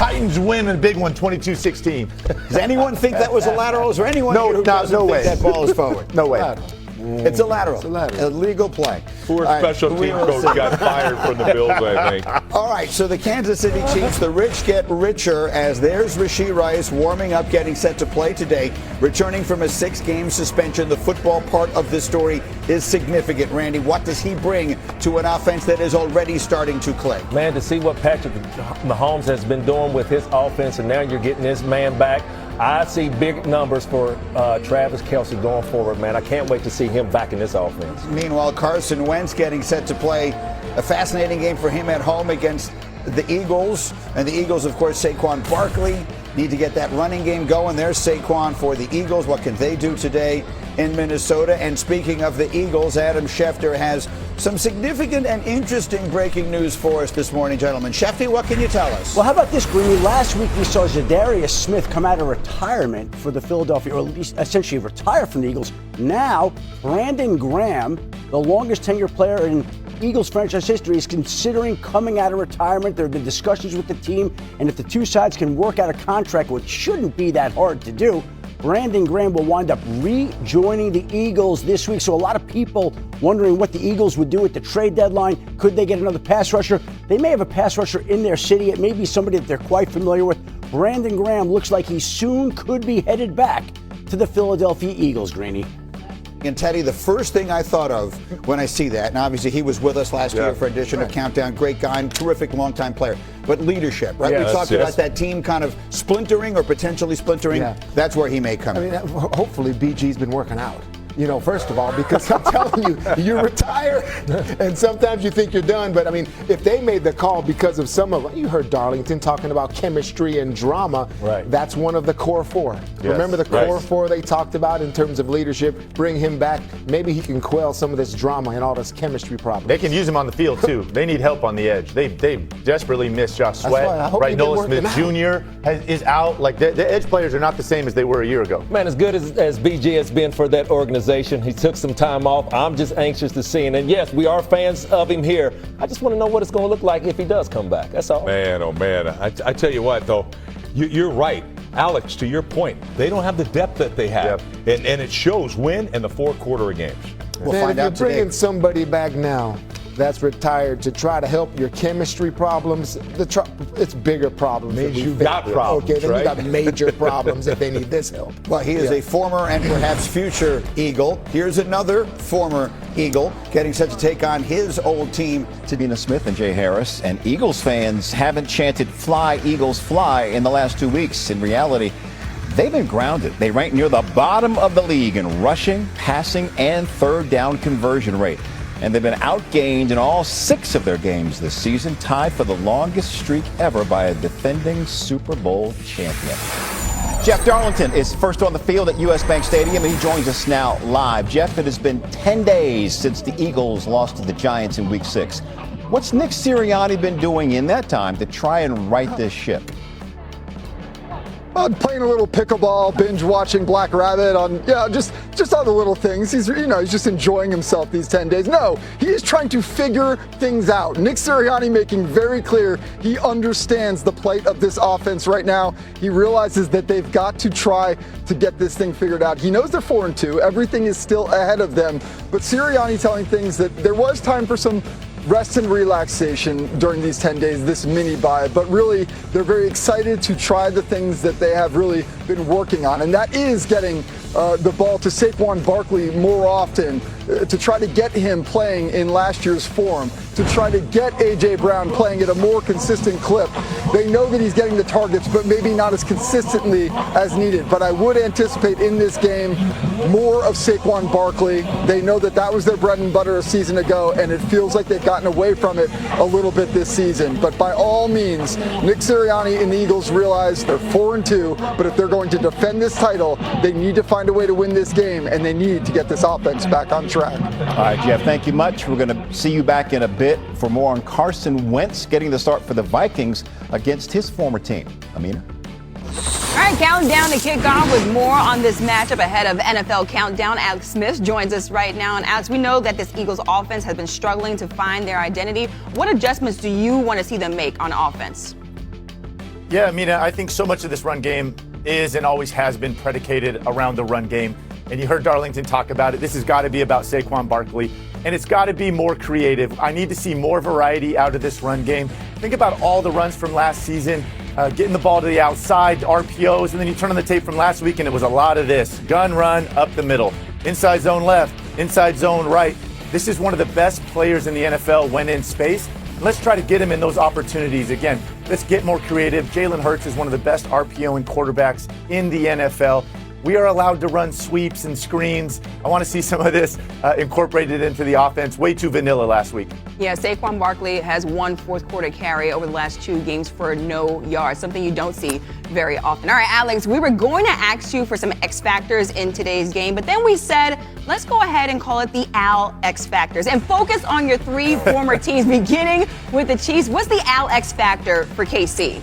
Titans win a big one, 22-16. Does anyone think that was a lateral? Is there anyone here who doesn't think that ball is forward? No way. It's a lateral. It's a lateral. Illegal play. Poor special team coach got fired from the Bills, I think. All right, so the Kansas City Chiefs, the rich get richer as there's Rashee Rice warming up, getting set to play today, returning from a 6-game suspension. The football part of this story is significant. Randy, what does he bring to an offense that is already starting to click? Man, to see what Patrick Mahomes has been doing with his offense, and now you're getting this man back. I see big numbers for Travis Kelce going forward, man. I can't wait to see him back in this offense. Meanwhile, Carson Wentz getting set to play a fascinating game for him at home against the Eagles. And the Eagles, of course, Saquon Barkley need to get that running game going. There's Saquon for the Eagles. What can they do today in Minnesota? And speaking of the Eagles, Adam Schefter has some significant and interesting breaking news for us this morning, gentlemen. Schefter, what can you tell us? Well, how about this, Greeny? Last week we saw Zadarius Smith come out of retirement for the Philadelphia, or at least essentially retire from the Eagles. Now, Brandon Graham, the longest tenured player in Eagles franchise history, is considering coming out of retirement. There have been discussions with the team, and if the two sides can work out a contract, which shouldn't be that hard to do, Brandon Graham will wind up rejoining the Eagles this week. So a lot of people wondering what the Eagles would do at the trade deadline. Could they get another pass rusher? They may have a pass rusher in their city. It may be somebody that they're quite familiar with. Brandon Graham looks like he soon could be headed back to the Philadelphia Eagles, Greeny. And Teddy, the first thing I thought of when I see that, and obviously he was with us last year for edition of Countdown, great guy, terrific longtime player, but leadership, right? We talked about that team kind of splintering or potentially splintering. That's where he may come in. Hopefully BG's been working out. You know, first of all, because I'm telling you, you're retired, and sometimes you think you're done. But I mean, if they made the call because of some of, you heard Darlington talking about chemistry and drama. Right. That's one of the core four. Yes. Remember the core four they talked about in terms of leadership. Bring him back. Maybe he can quell some of this drama and all this chemistry problems. They can use him on the field too. They need help on the edge. They desperately miss Josh Sweat. Right, Nolan Smith Jr. is out. Like the edge players are not the same as they were a year ago. Man, as good as BG has been for that organization, he took some time off. I'm just anxious to see him. And yes, we are fans of him here. I just want to know what it's going to look like if he does come back. That's all. Man, oh man. I tell you what, though, you're right. Alex, to your point, they don't have the depth that they have. And it shows when in the fourth quarter of games. We'll find out today. If you're bringing somebody back now that's retired to try to help your chemistry problems, it's bigger problems. You got problems, okay, then you got major problems if they need this help. Well, he is a former and perhaps future Eagle. Here's another former Eagle getting set to take on his old team. Dina Smith and Jay Harris, and Eagles fans haven't chanted "Fly, Eagles, fly" in the last 2 weeks. In reality, they've been grounded. They rank near the bottom of the league in rushing, passing, and third down conversion rate. And they've been outgained in all 6 of their games this season, tied for the longest streak ever by a defending Super Bowl champion. Jeff Darlington is first on the field at US Bank Stadium, and he joins us now live. Jeff, it has been 10 days since the Eagles lost to the Giants in Week 6. What's Nick Sirianni been doing in that time to try and right this ship? Playing a little pickleball, binge watching Black Rabbit on, just other little things. He's just enjoying himself these 10 days. No, he is trying to figure things out. Nick Sirianni making very clear he understands the plight of this offense right now. He realizes that they've got to try to get this thing figured out. He knows they're 4-2. Everything is still ahead of them. But Sirianni telling things that there was time for some rest and relaxation during these 10 days, this mini bye, but really they're very excited to try the things that they have really been working on, and that is getting the ball to Saquon Barkley more often, to try to get him playing in last year's form, to try to get A.J. Brown playing at a more consistent clip. They know that he's getting the targets, but maybe not as consistently as needed. But I would anticipate in this game more of Saquon Barkley. They know that that was their bread and butter a season ago, and it feels like they've gotten away from it a little bit this season. But by all means, Nick Sirianni and the Eagles realize they're 4-2, but if they're going to defend this title, they need to find a way to win this game, and they need to get this offense back on track. All right, Jeff, thank you much. We're going to see you back in a bit for more on Carson Wentz getting the start for the Vikings against his former team. Amina? All right, counting down to kick off with more on this matchup ahead of NFL Countdown. Alex Smith joins us right now. And Alex, we know that this Eagles offense has been struggling to find their identity. What adjustments do you want to see them make on offense? Yeah, I mean, I think so much of this run game is and always has been predicated around the run game. And you heard Darlington talk about it. This has got to be about Saquon Barkley, and it's got to be more creative. I need to see more variety out of this run game. Think about all the runs from last season, getting the ball to the outside, RPOs, and then you turn on the tape from last week, and it was a lot of this. Gun run up the middle, inside zone left, inside zone right. This is one of the best players in the NFL when in space. Let's try to get him in those opportunities. Again, let's get more creative. Jalen Hurts is one of the best RPOing quarterbacks in the NFL. We are allowed to run sweeps and screens. I want to see some of this incorporated into the offense. Way too vanilla last week. Yeah, Saquon Barkley has one fourth quarter carry over the last 2 games for no yards, something you don't see very often. All right, Alex, we were going to ask you for some X factors in today's game, but then we said, let's go ahead and call it the Al X factors and focus on your 3 former teams, beginning with the Chiefs. What's the Al X factor for KC?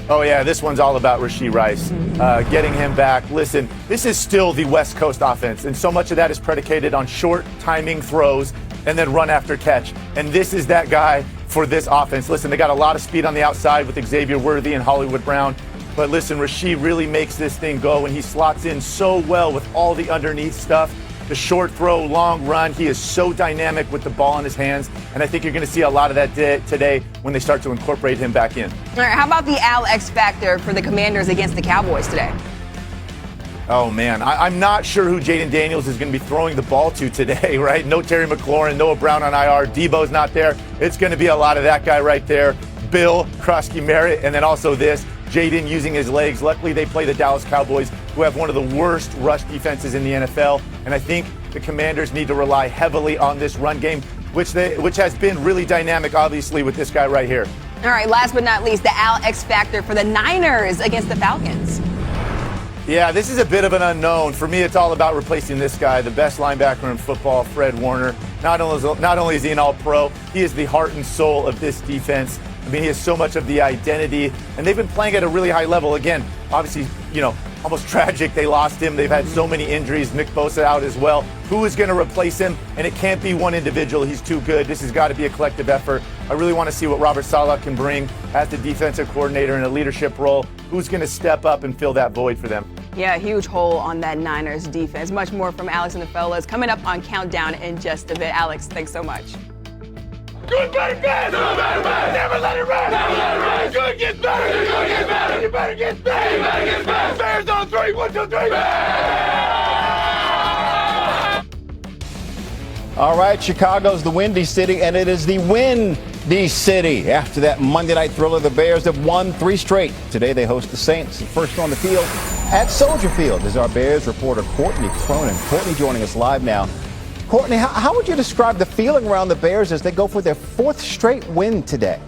Oh, yeah, this one's all about Rashee Rice, getting him back. Listen, this is still the West Coast offense, and so much of that is predicated on short timing throws and then run after catch. And this is that guy for this offense. Listen, they got a lot of speed on the outside with Xavier Worthy and Hollywood Brown. But listen, Rashee really makes this thing go, and he slots in so well with all the underneath stuff. The short throw, long run. He is so dynamic with the ball in his hands, and I think you're going to see a lot of that today when they start to incorporate him back in. All right, how about the Al X factor for the Commanders against the Cowboys today? Oh, man, I'm not sure who Jaden Daniels is going to be throwing the ball to today, right? No Terry McLaurin, Noah Brown on IR, Debo's not there. It's going to be a lot of that guy right there. Bill, Krosky Merritt, and then also this, Jaden using his legs. Luckily, they play the Dallas Cowboys, who have one of the worst rush defenses in the NFL. And I think the Commanders need to rely heavily on this run game, which has been really dynamic, obviously, with this guy right here. All right, last but not least, the Al X factor for the Niners against the Falcons. Yeah, this is a bit of an unknown. For me, it's all about replacing this guy, the best linebacker in football, Fred Warner. Not only is he an all-pro, he is the heart and soul of this defense. I mean, he has so much of the identity, and they've been playing at a really high level. Again, obviously, almost tragic. They lost him. They've had so many injuries. Nick Bosa out as well. Who is going to replace him? And it can't be one individual. He's too good. This has got to be a collective effort. I really want to see what Robert Saleh can bring as the defensive coordinator in a leadership role. Who's going to step up and fill that void for them? Yeah, huge hole on that Niners defense. Much more from Alex and the fellas coming up on Countdown in just a bit. Alex, thanks so much. Good, better, bad. Good, better, bad. Never let it rest. Never let it rest. Good gets better. Good gets better. You better get better. You better get better. Bears on 3. 1, 2, 3. All right, Chicago's the Windy City, and it is the Windy City. After that Monday night thriller, the Bears have won 3 straight. Today they host the Saints. First on the field at Soldier Field is our Bears reporter Courtney Cronin. Courtney joining us live now. Courtney, how would you describe the feeling around the Bears as they go for their 4th straight win today?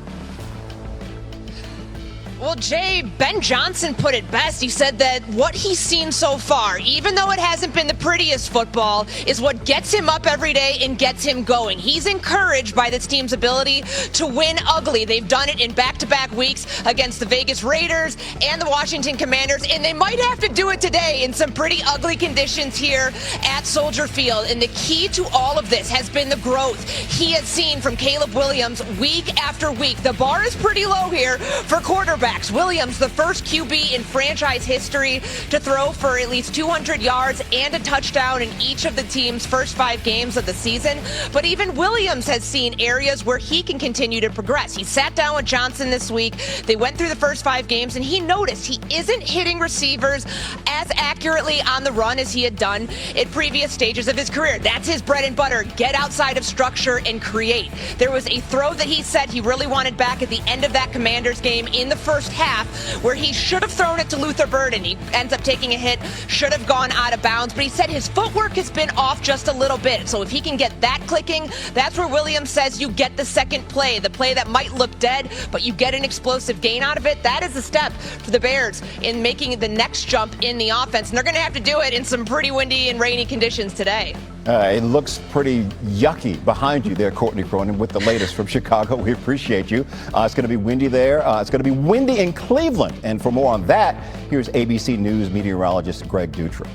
Well, Jay, Ben Johnson put it best. He said that what he's seen so far, even though it hasn't been the prettiest football, is what gets him up every day and gets him going. He's encouraged by this team's ability to win ugly. They've done it in back-to-back weeks against the Vegas Raiders and the Washington Commanders, and they might have to do it today in some pretty ugly conditions here at Soldier Field. And the key to all of this has been the growth he has seen from Caleb Williams week after week. The bar is pretty low here for quarterbacks. Williams, the first QB in franchise history to throw for at least 200 yards and a touchdown in each of the team's first 5 games of the season. But even Williams has seen areas where he can continue to progress. He sat down with Johnson this week. They went through the first 5 games, and he noticed he isn't hitting receivers as accurately on the run as he had done at previous stages of his career. That's his bread and butter. Get outside of structure and create. There was a throw that he said he really wanted back at the end of that Commanders game in the first half, where he should have thrown it to Luther Burden. He ends up taking a hit, should have gone out of bounds, but he said his footwork has been off just a little bit. So if he can get that clicking, that's where Williams says you get the second play, the play that might look dead, but you get an explosive gain out of it. That is a step for the Bears in making the next jump in the offense, and they're going to have to do it in some pretty windy and rainy conditions today. It looks pretty yucky behind you there, Courtney Cronin, with the latest from Chicago. We appreciate you. It's going to be windy there. It's going to be windy in Cleveland. And for more on that, here's ABC News meteorologist Greg Dutra.